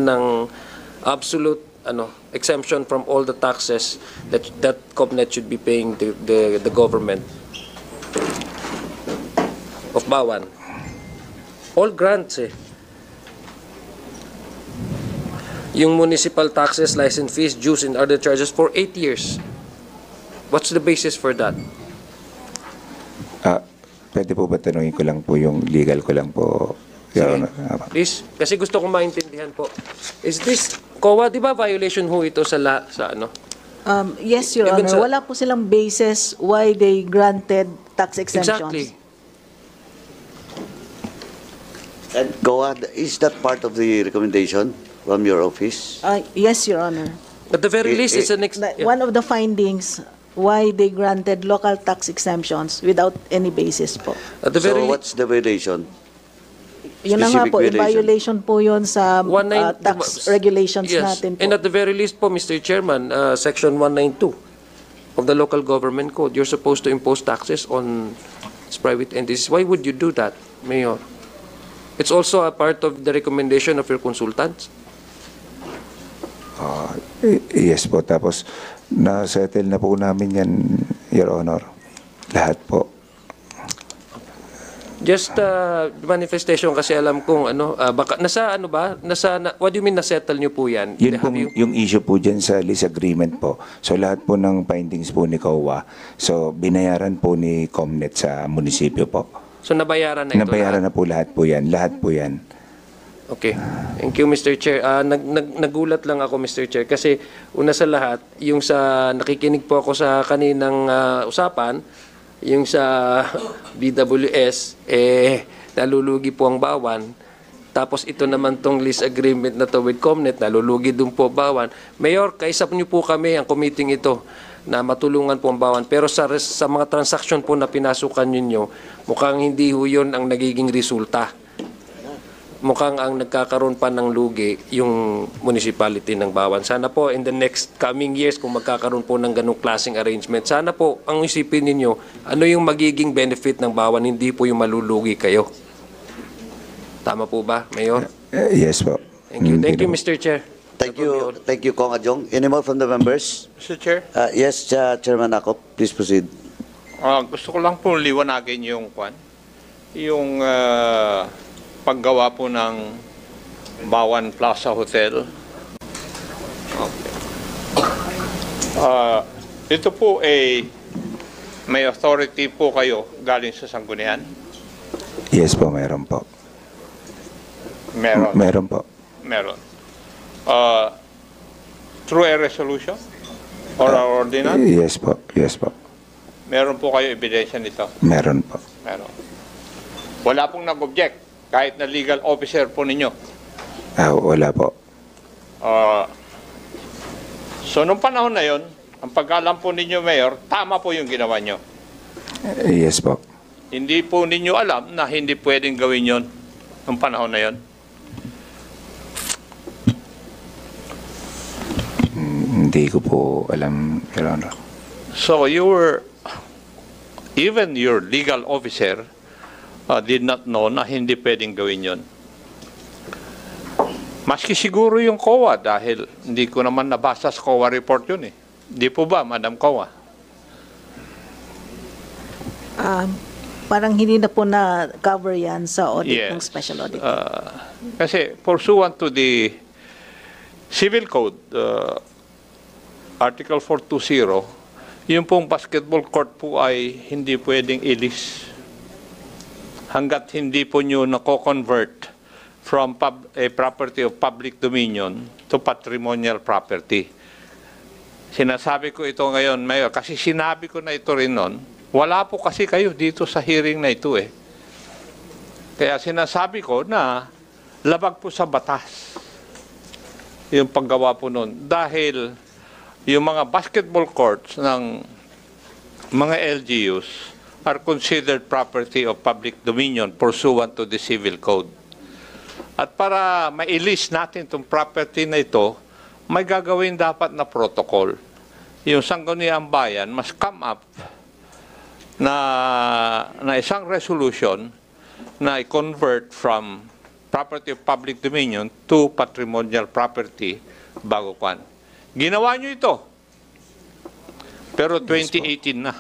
ng absolute exemption from all the taxes that COMNET should be paying the government of Bawan. All grants eh. Yung municipal taxes, license fees, dues, and other charges for 8 years. What's the basis for that? Pwede po ba tanungin ko lang po yung legal ko lang po? Please, kasi gusto kong maintindihan po. Is this, COA, di ba violation ho ito sa ano? Yes, Your Even Honor. Wala po silang basis why they granted tax exemptions. Exactly. And COA, is that part of the recommendation from your office? Yes, Your Honor. At the very least, it's an One of the findings why they granted local tax exemptions without any basis po. At the very So what's the violation? Yun na nga Specific po, violation. violation po yun sa 19 tax regulations yes. natin po. And at the very least po, Mr. Chairman, Section 192 of the Local Government Code, you're supposed to impose taxes on private entities. Why would you do that, Mayor? It's also a part of the recommendation of your consultants. Yes po. Tapos, na-settle na po namin yan, Your Honor. Lahat po. Just manifestation kasi alam kong baka what do you mean na-settle nyo po yan? Yun po, yung issue po dyan sa lease agreement po. So lahat po ng findings po ni COA, so binayaran po ni COMNET sa munisipyo po. So nabayaran na ito Nabayaran lahat? na po lahat po yan. Lahat po yan. Okay. Thank you, Mr. Chair. Nagulat lang ako, Mr. Chair, kasi una sa lahat, yung sa nakikinig po ako sa kaninang usapan, yung sa BWS, nalulugi po ang Bawan. Tapos ito naman tong lease agreement na to with COMNET, nalulugi dun po Bawan. Mayor, kaisap niyo po kami, ang committee ito, na matulungan po ang Bawan. Pero sa mga transaction po na pinasukan ninyo, mukhang hindi ho yun ang nagiging resulta. Mukhang ang nagkakaroon pa ng lugi yung municipality ng Bawan. Sana po in the next coming years kung magkakaroon po ng ganong klaseng arrangement, sana po ang isipin ninyo ano yung magiging benefit ng Bawan, hindi po yung malulugi kayo. Tama po ba, Mayor? Yes po. Thank you. Thank you, Mr. Chair. Thank you, Kong Adjong. Any more from the members? Mr. Chair, Yes, Chairman Akop, please proceed. gusto ko lang po liwanagin yung paggawa po ng Bawan Plaza Hotel. Okay. Ito po may authority po kayo galing sa Sanggunian? Yes po, meron po. Meron. Meron po. Meron. Through a resolution or an ordinance? Yes po. Yes po. Meron po kayo ebidensya nito? Meron po. Meron. Wala pong nag-object kahit na legal officer po ninyo? Wala po. So, nung panahon na yon, ang pag-alam po ninyo, Mayor, tama po yung ginawa nyo. Yes po. Hindi po ninyo alam na hindi pwedeng gawin yon nung panahon na yon. Hindi ko po alam, Your Honor. So, even your legal officer did not know na hindi pwedeng gawin yon. Maski siguro yung COA dahil hindi ko naman nabasa sa COA report yun eh. Di po ba, Madam COA? Parang hindi na po na-cover yan sa audit ng Yes. special audit. Kasi pursuant to the Civil Code, Article 420, yung pong basketball court po ay hindi pwedeng ilis hanggat hindi po nyo nako-convert from a property of public dominion to patrimonial property. Sinasabi ko ito ngayon, Mayor, kasi sinabi ko na ito rin noon, wala po kasi kayo dito sa hearing na ito eh. Kaya sinasabi ko na labag po sa batas yung paggawa po noon. Dahil yung mga basketball courts ng mga LGUs are considered property of public dominion pursuant to the Civil Code. At para ma-release natin itong property na ito, may gagawin dapat na protocol. Yung Sangguniang Bayan must come up na isang resolution na i-convert from property of public dominion to patrimonial property bago kwan. Ginawa nyo ito. Pero 2018 na.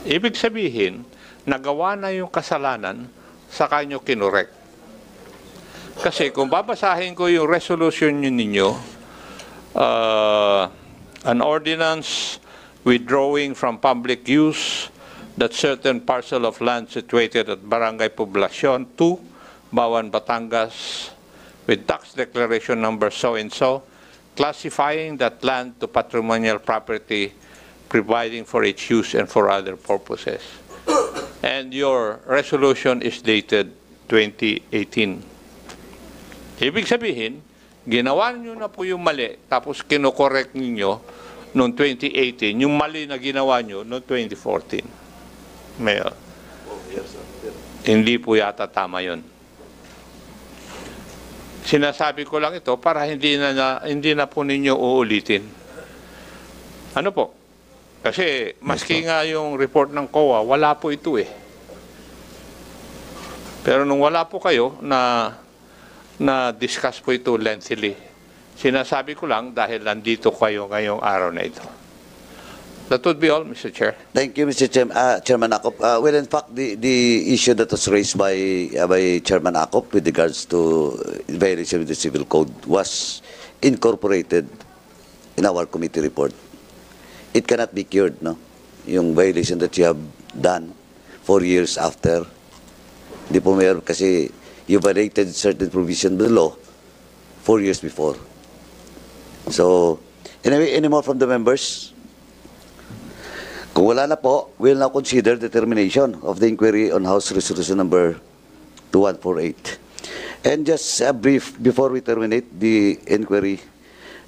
Ibig sabihin, nagawa na yung kasalanan, saka nyo kinorek. Kasi kung babasahin ko yung resolution ninyo, an ordinance withdrawing from public use that certain parcel of land situated at Barangay Poblacion 2, Bawan, Batangas, with tax declaration number so-and-so, classifying that land to patrimonial property, providing for its use and for other purposes. And your resolution is dated 2018. Ibig sabihin, ginawa nyo na po yung mali, tapos kinokorek ninyo noong 2018, yung mali na ginawa nyo noong 2014. Mayor. Hindi po yata tama yun. Sinasabi ko lang ito para hindi na po ninyo uulitin. Ano po? Kasi maski nga yung report ng COA, wala po ito eh. Pero nung wala po kayo, na-discuss po ito lengthily. Sinasabi ko lang dahil nandito kayo ngayong araw na ito. That would be all, Mr. Chair. Thank you, Mr. Chairman Akop. Well, in fact, the issue that was raised by Chairman Akop with regards to violation of the civil code was incorporated in our committee report. It cannot be cured, no? Yung violation that you have done 4 years after. Hindi po mayor kasi you violated certain provision of the law 4 years before. So, anyway, any more from the members? Kung wala na po, we'll now consider the termination of the inquiry on House Resolution number 2148. And just a brief, before we terminate the inquiry,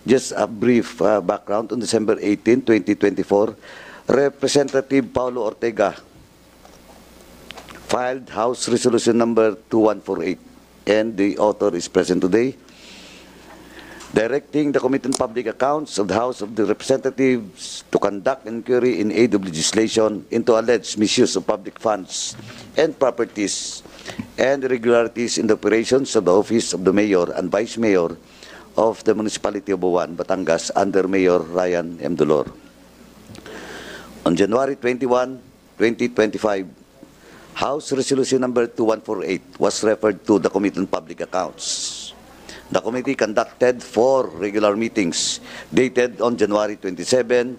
just a brief background. On December 18, 2024, Representative Paulo Ortega filed House Resolution number 2148, and the author is present today, directing the Committee on Public Accounts of the House of the Representatives to conduct inquiry in aid of legislation into alleged misuse of public funds and properties and irregularities in the operations of the office of the Mayor and Vice Mayor of the Municipality of Buwan, Batangas, under Mayor Ryan M. Dolor. On January 21, 2025, House Resolution number 2148 was referred to the Committee on Public Accounts. The committee conducted 4 regular meetings dated on January 27,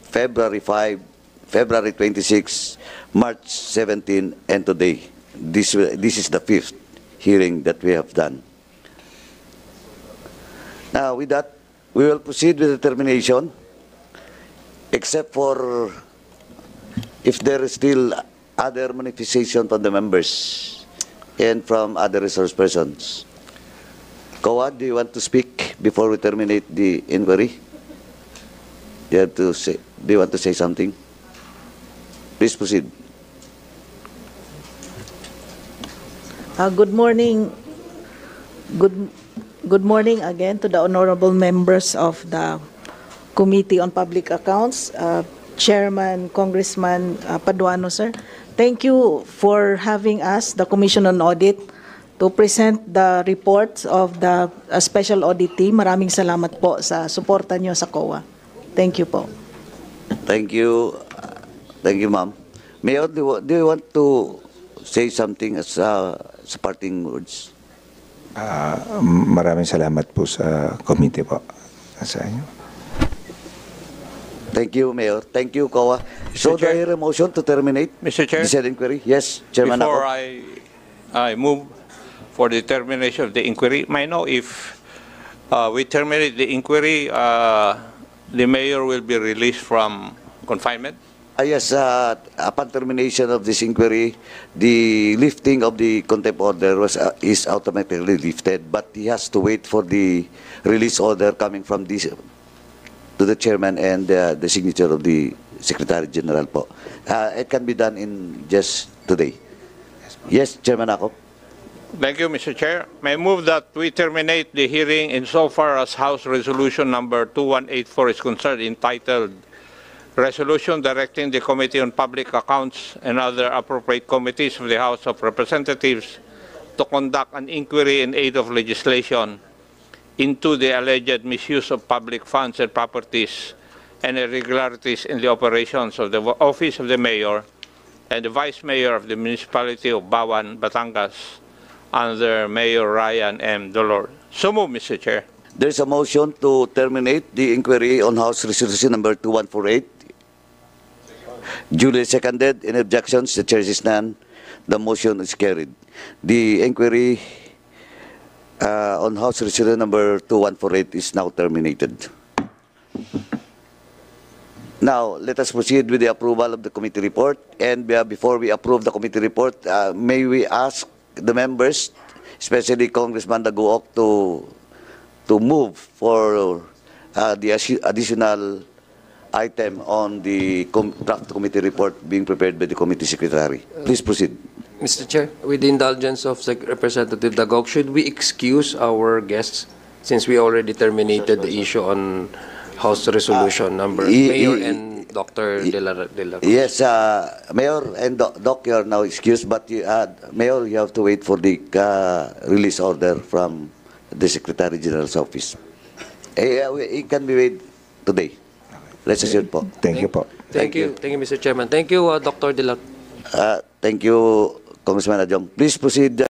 February 5, February 26, March 17, and today. This is the 5th hearing that we have done. Now, with that, we will proceed with the termination, except for if there is still other manifestation from the members and from other resource persons. Koa, do you want to speak before we terminate the inquiry? Do you want to say something? Please proceed. Good morning. Good morning again to the honorable members of the Committee on Public Accounts, Chairman, Congressman Paduano, sir. Thank you for having us, the Commission on Audit, to present the reports of the Special Audit Team. Maraming salamat po sa suporta nyo sa COA. Thank you po. Thank you. Thank you, ma'am. Mayor, do you want to say something as parting words? Maraming salamat po sa committee po. Sa inyo. Thank you, Mayor. Thank you, COA. So, do I hear a motion to terminate Mr. Chair? the said inquiry? Yes, Chairman Before Akop. I move for the termination of the inquiry, may I know if we terminate the inquiry, the mayor will be released from confinement? Yes, upon termination of this inquiry, the lifting of the contempt order is automatically lifted, but he has to wait for the release order coming from this to the chairman and the signature of the Secretary General po. It can be done in just today. Yes, Chairman Akop. Thank you, Mr. Chair. May I move that we terminate the hearing insofar as House Resolution number 2184 is concerned, entitled resolution directing the Committee on Public Accounts and other appropriate committees of the House of Representatives to conduct an inquiry in aid of legislation into the alleged misuse of public funds and properties and irregularities in the operations of the Office of the Mayor and the Vice Mayor of the Municipality of Bawan, Batangas, under Mayor Ryan M. Dolor. So move, Mr. Chair. There's a motion to terminate the inquiry on House Resolution number 2148. Duly seconded. Any objections? The chair is none. The motion is carried. The inquiry on House Resolution number 2148 is now terminated. Now, let us proceed with the approval of the committee report. And before we approve the committee report, may we ask the members, especially Congressman Daguok, to move for the additional item on the draft committee report being prepared by the committee secretary. Please proceed. Mr. Chair, with the indulgence of Representative Dagok, should we excuse our guests since we already terminated the issue on House Resolution number Mayor and Dr. De La Cruz? Yes, Mayor and Doc, you are now excused, but Mayor, you have to wait for the release order from the Secretary General's office. It can be made today. Let's assume po. Thank you po. Thank you, Mr. Chairman. Thank you, Dr. De La. Thank you, Congressman Adjong. Please proceed.